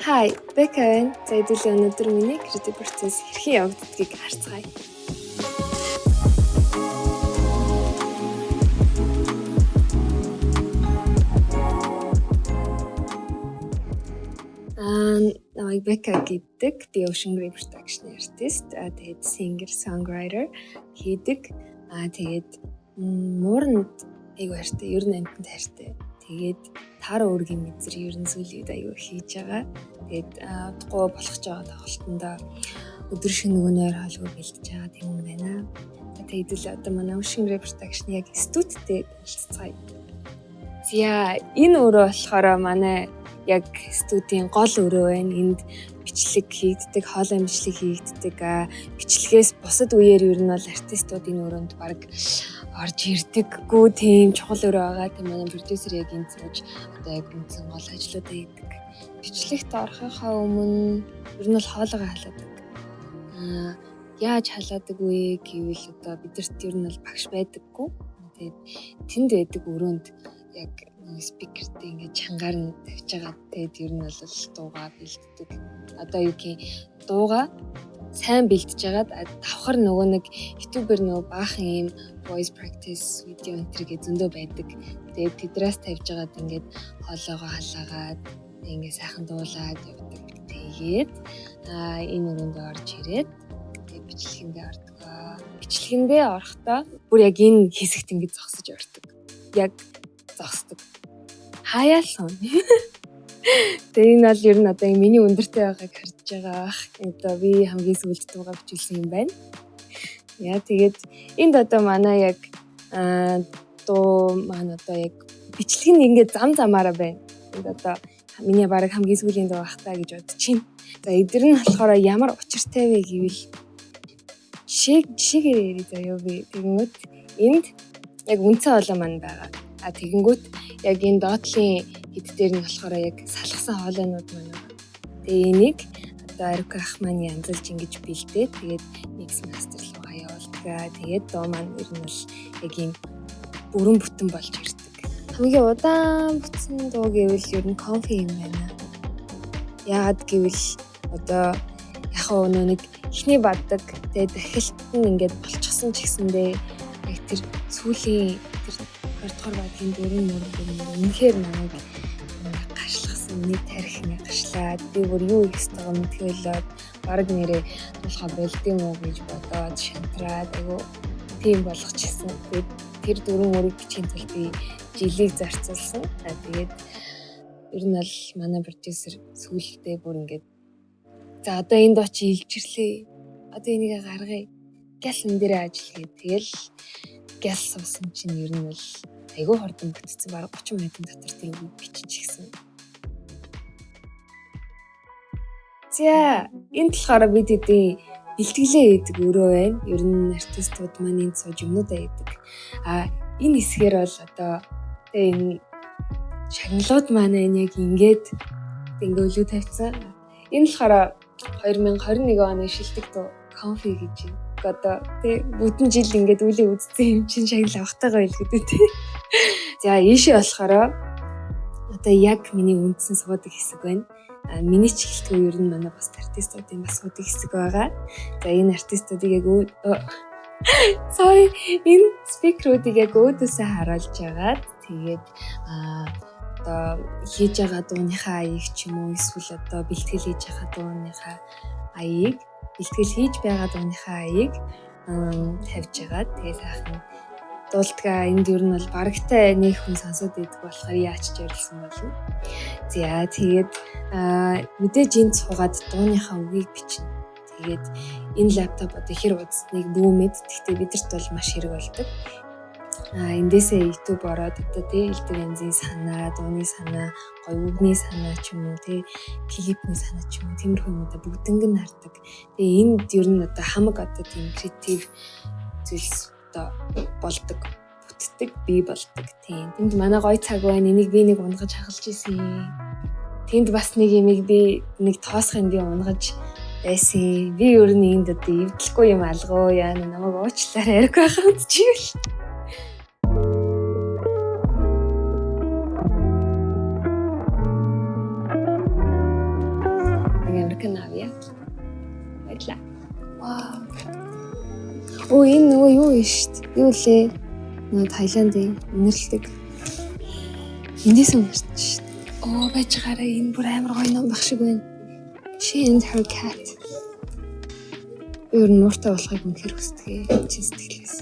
Hi, Becca байна. За хэдүүлээ өнөөдөр миний creative process хэрхэн явагддгийг харцгаая. Намайг Becca гэдэг. Би Ocean Grey Production artist. Тэгээд singer, songwriter хийдэг. Тэгээд мууранд айгу хайртай, ер нь амьтанд хайртай. Тэгээд таар өөргийн мэдэр ер нь сүүлийн үед аягүй хийж байгаа. Тэгээд удахгүй болгож байгаа тоглолтондоо өдөр шөнө нөгөөнөөр хаалгүй бэлдэж байгаа тийм юм байна. Тэгээд л одоо манай Ocean Grey Production яг студидтэй танилццгаая. За энэ өөрөө болохоор манай яг студийн гол өрөө байна. Энд бичлэг хийгддэг, хоолой бичлэг хийгддэг. Бичлэгээс бусад үеэр ер нь бол артистуудын өрөөнд баг орж ирдэггүй тийм чухал өрөө байгаа. Тийм манай продюсер яг энэ сууж одоо яг үндсэн гол ажлуудаа хийдэг. Бичлэгт орохынхаа өмнө ер нь бол хоолойгоо халаадаг. Яаж халаадаг вэ гэвэл одоо бидэрт ер нь бол багш байдаггүй. Тэгээд тэнд байдаг өрөөнд яг спикертэй ингээд чангаар нь тавьж байгаа. Тэгээд ер нь бол дуугаа бэлддэг. Одоо юу гэх дуугаа сайн бэлдэж агаад давхар нөгөө нэг ютубер нөгөө баахан юм voice practice видео энтергээ зөндөө байдаг. Тэгээд тэдрээс тавьж агаад ингээд хоолойгоо халаагаад ингээд сайхан дуулаад явдаг. Тэгээд энэ өрөөнд орж ирээд тэгээд бичлэгэндээ ордог. Бичлэгэндээ орохдоо бүр яг энэ хэсэгт ингээд зогсож ордог. Яг зогсдог. Хаяасан. Тэгээ энэ бол ер нь одоо миний өндөртэй байгааг харж байгаа. Одоо би хамгийн сүүлд дуугаа бичүүлсэн юм байна. Яа тэгээд энд одоо манай яг дуу маань одоо яг бичлэг нь ингээд зам замаараа байна. Энд одоо миний бараг хамгийн сүүлийн дуу бах таа гэж бодож байна. За эдгээр нь болохоор ямар учиртай вэ гэвэл жишээгээр ярий заяа би тэгэнгүүт энд яг үнцэн хоолой маань байгаа. Тэгэнгүүт яг энэ доотлын хэд дээр нь болохоор яг салхсан хоолойнууд маань байгаа. Тэгээ энийг одоо Арука ах маань янзалж ингэж бэлдээд тэгээд mix master руугаа явуулдаг. Тэгээд дуу маань ер нь бол яг ийм бүрэн бүтэн болж ирдэг. Хамгийн удаан бүтсэн дуу гэвэл ер нь Comfy юм байна. Яагаад гэвэл одоо яг нэг ихний баддаг тэгээд дахилт нь ингээд болчихсон ч гэсэндээ яг тэр сүүлийн тэр 20 дахь багийн дөрөв үнэхээр намайг гашлахсан нэг тарих нэг гашлаад би бүр юу хийх ёстойгоо мэдхийлээд баг нэрээ тулхаа болд юм уу гэж бодоод шантраад айгу тийм болгочихсон. Тэгээд тэр дөрөв мөрөг бичих тул би жилийг зарцуулсан. Тэгээд ер нь бол манай продюсер сүүлдээ бүр ингээд за одоо энд очи илжирлээ. Одоо энийг гаргая. Гял энэ дээрээ ажиллая. Тэгэл гял суусан чинь ер нь бол айгүй хордон бүтцсэн баг 30 минутын дотор тийм биччихсэн. За энэ болохоор бид эдийн бэлтгэлээ хийдэг өрөө байна. Ер нь артистууд маань энд сууж юмнуудаа хийдэг. Энэ хэсгээр бол одоо энэ шагналууд маань яг ингээд өлөө тавьсан. Энэ болохоор 2021 оны шилдэг дуу Comfy гэж юм. Одоо тий бүтэн жил ингээд үлээ үзсэн юм чинь шагнал авахтайгаа илгээдээ тий. За ийшээ болохоор одоо яг миний үндсэн суудаг хэсэг байна. Миний ч ихэлтгүй ер нь манай бас артистуудын бас суудаг хэсэг байгаа. За энэ артистуудыг яг sorry энэ спикеруудыг яг өөдөөсөө харуулж агаад тэгээд одоо хийж байгаа дууныхаа аяыг ч юм уу эсвэл одоо бэлтгэл хийж байгаа дууныхаа аяыг бэлтгэл хийж байгаа дууныхаа аяыг тавьж агаад тэгээ сайхан дуулдгаа. Энд ер нь бол барагтай нэг хүн сонсоод идэх болохоор яач ч ярилсан болно. За тэгээд мэдээж энд суугаад дууныхаа үгийг бичнэ. Тэгээд энэ лаптоп одоо хэр удсныг бүүмэд гэхдээ бидэрт бол маш хэрэг болдог. Эндээсээ YouTube ороод одоо тий элдв янзын санаа, дууны санаа, гоё үгний санаа ч юм уу тий клипний санаа ч юм уу тиймэрхүү юм одоо бүгднийг нь хардаг. Тэгээ энд ер нь одоо хамаг одоо тийм креатив зүйлс одоо болдог, бүтдэг, бий болдог тийм. Тэнд манай гоё цаг байна. Энийг би нэг унгаж хагалж исэн. Тэнд бас нэг юмыг би нэг тоосхын би унгаж байсан. Би ер нь энд одоо эвдлэхгүй юм алгуу яа намайг уучлаарай Арука аханд чивэл. Скандинавia. Баярлаа. Вау. Оо энэ нөгөө юу вэ шүү дээ? Юу лээ? Нөгөө Таиландын үнэрлдэг. Эндээс өмөрч шүү дээ. Оо байж гараа энэ бүр амар гоё ном баг шиг байна. She and her cat. Өөр нууртай болохыг үнэхээр хүсдэг. Чи сэтгэлээс.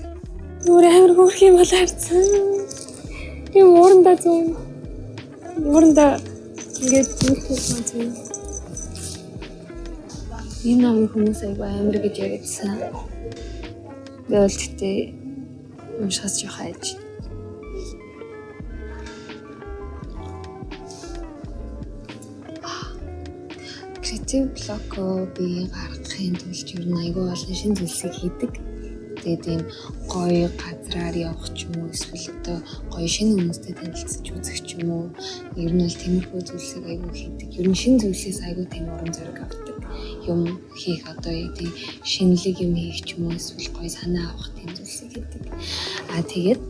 Өөр амар хөөрх юм бол харцсан. Тийм уурандаа зүүн. Уурандаа ингээд зүрхээ зүүн. Энэ намын хүмүүс аяга амар гэж яриадсан. Гэвэл тэгтээ уншихаас жоох айж. Креатив блог би гаргахын тулд ер нь аягүй олон шинэ зүйлсийг хийдэг. Тэгээд ийм гоё газраар явах ч юм уу эсвэл одоо гоё шинэ хүмүүстэй танилцж үзэх ч юм уу. Ер нь бол тиймэрхүү зүйлсийг аягүй хийдэг. Ер нь шинэ зүйлсээс аягүй тийм урам зориг авдаг. Юм хийх одоо тийм шинэлэг юм хийх ч юм уу эсвэл гоё санаа авах тийм зүйлсийг хийдэг. Тэгээд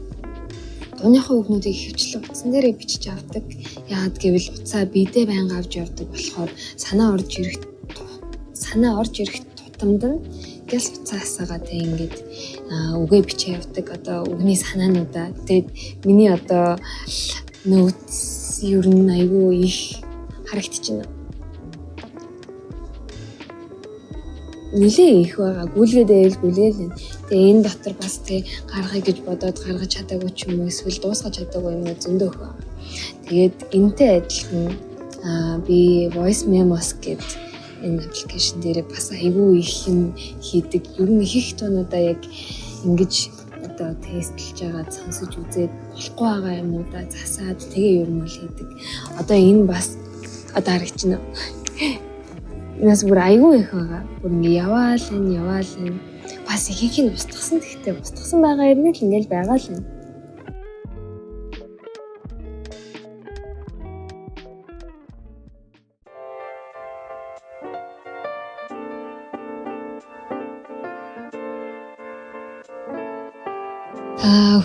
дууныхаа үгнүүдийг хөвчлэн утсан дээрээ бичиж авдаг. Яагаад гэвэл утсаа бидээ байнга авч явдаг болохоор санаа орж ирэх тутамд нь гэл утсаа асаагаад ингээд үгээ бичиж явдаг. Одоо үгний санаануудаа. Тэгээд миний одоо нөөц ер нь айгүй их харагдчихна. Нилээ их байгаа. Гүйлгээд гүйлгээл. Тэгээ энэ дотор бас тэг гаргахыг гэж бодоод гаргаж чадаагүй ч юм уу эсвэл дуусгаж чадаагүй юм зөндөө их байна. Тэгээд энтэй адилхан би Voice Memos гэдэг энэ аппликейшн дээр бас айгүй их юм хийдэг. Ер нь их туунуудаа яг ингэж одоо тестлж байгаа сонсож үзээд болохгүй байгаа юмудаа засаад тэгээ ер нь л хийдэг. Одоо энэ бас одоо харагчна. Энэс бүр айгүй их байгаа. Бүр ингэ яваал энэ бас ихийг нь устгасан гэхдээ устгасан байгаа юм л ингээл байгаа л юм.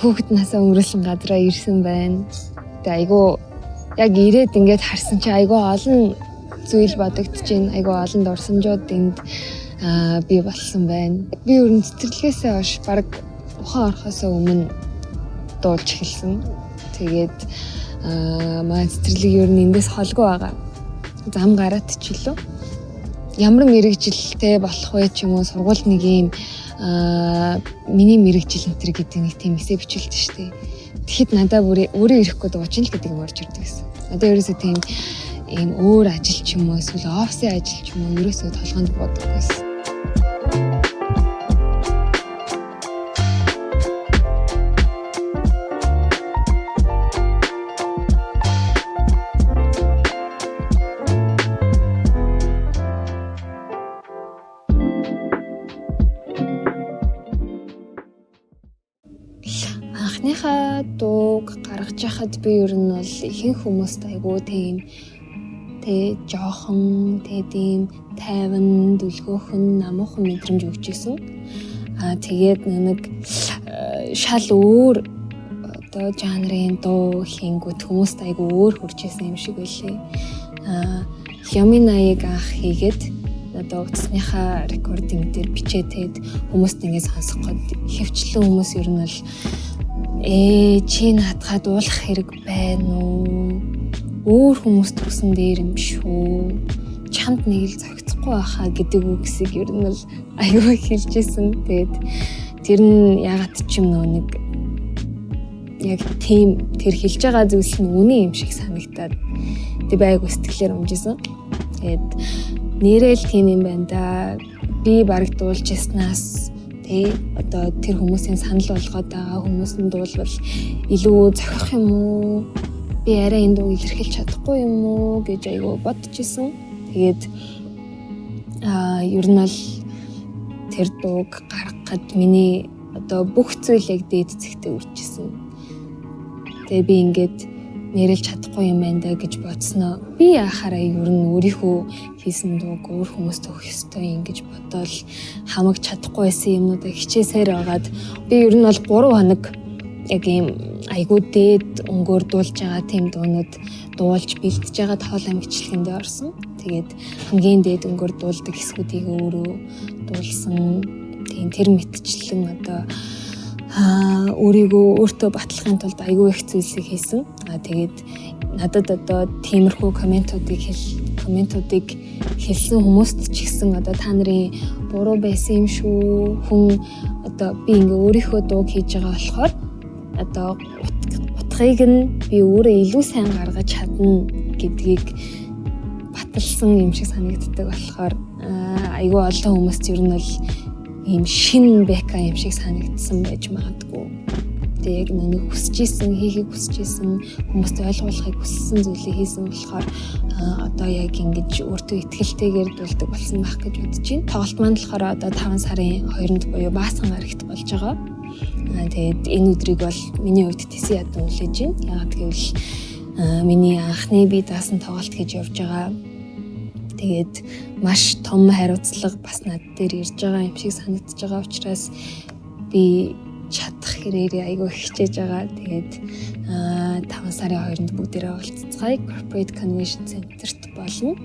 Хүүхэд насаа өнгөрүүлсэн газараа ирсэн байна. Тэгээ айгүй яг ирээд ингээд харсан чи айгүй олон зүйл бодогдчихээн. Айгүй олон дурсамжууд энд би болсон байна. Би ер нь цэцэрлэгээсээ хойш баг ухаан орохоос өмнө дуулж эхэлсэн. Тэгээд маань цэцэрлэг ер нь эндээс холгүй байгаа. Зам гараад ч илүү. Ямар мэрэгжилтэй болох вэ ч юм уу сургуульд нэг юм миний мэрэгжил энэ төр гэдэг нэг тийм эсэ бичүүлдэг шүү дээ. Тэгэхэд надад өөрөө ирэхгүй дуучин л гэдэг юм орж ирдэг гэсэн. Одоо ерөөсөө тийм ийм өөр ажил ч юм уу эсвэл офисын ажил ч юм уу ерөөсөө толгойд бодохгүйсэн. Анхныхаа дууг гаргаж яхад би ер нь бол ихэнх хүмүүст айгүй тийм жоохон тийм тайван дүлгөөхөн намуухан мэдрэмж өгч ирсэн. Тэгээд нэг шал өөр одоо жанрын дуу хийнгүүт хүмүүст айгүй өөр хүрч ирсэн юм шиг байлээ. Яминаяг анх хийгээд одоо утасныхаа рекординг дээр бичээд хүмүүст ингэ сонсох гээд хөвчлэн хүмүүс ер нь бол чи наадхаа дуулах хэрэг байна уу? Өөр хүмүүс төгсөн дээр юм шүү. Чамд нэг л зохицохгүй байхаа гэдэг үгсийг ер нь л аягүй хэлжсэн. Тэгээд тэр нь ягаад ч юм нэг яг тийм тэр хэлж байгаа зүйлс нь үнэн юм шиг санагдаад тэг айгүй сэтгэлээр өмжсөн. Тэгээд нэрэл тийм юм байна да. Би бараг дуулж яснаас одоо тэр хүмүүсийн санал болгоод байгаа хүмүүс нь дуулвал илүү зохих юм уу? Би арай энэ дууг илэрхийлж чадахгүй юм уу гэж айгүй бодож исэн. Тэгээд ер нь л тэр дууг гаргахад миний одоо бүх зүйл яг дээд зэгтээ үржижсэн. Тэгээ би ингээд нэрэлж чадахгүй юм байна да гэж бодсноо. Би яхаараа ер нь өөрийнхөө хийсэн дууг өөр хүмүүст өгөх ёстой юм гэж бодоод хамаг чадахгүй байсан юмнуудаа хичээсээр байгаад би ер нь бол 3 хоног яг ийм айгүй дээд өнгөөр дуулж байгаа тийм дуунууд дуулж бэлдэж байгаа хоолой мэтчлэгэндээ орсон. Тэгээд хамгийн дээд өнгөөр дуулдаг хэсгүүдийг өөрөө дуулсан. Тийм тэр мэтчлэн одоо өөрийгөө өөртөө батлахын тулд аягүй их зүйлсийг хийсэн. Тэгээд надад одоо тиймэрхүү комментуудыг хэлсэн хүмүүст ч гэсэн одоо та нарын буруу байсан юм шүү. Хүн одоо би ингээ өөрийнхөө дууг хийж байгаа болохоор одоо утгыг нь би өөрөө илүү сайн гаргаж чадна гэдгийг баталсан юм шиг санагддаг болохоор аягүй олон хүмүүст ер нь бол ийм шин Бека юм шиг санагдсан байж магадгүй. Тэгээ яг нэг хийхийг хүсэж исэн хүмүүст ойлгуулахыг хүссэн зүйлээ хийсэн болохоор одоо яг ингэж өөртөө итгэлтэйгээр дуулдаг болсон байх гэж бодож байна. Тоглолт маань болохоор одоо 5 сарын 2-нд буюу Баасан гарагт болж байгаа. Тэгээд энэ өдрийг бол миний хувьд тэсээ ядан хүлээж байна. Яагаад гэвэл миний анхны бие даасан тоглолт гэж явж байгаа. Тэгээд маш том хариуцлага бас над дээр ирж байгаа юм шиг санагдаж байгаа учраас би чадах хэрээрээ айгүй хичээж байгаа. Тэгээд 5 сарын 2-нд бүгдээрээ уулзцгаая. Corporate Convention Center-т болно.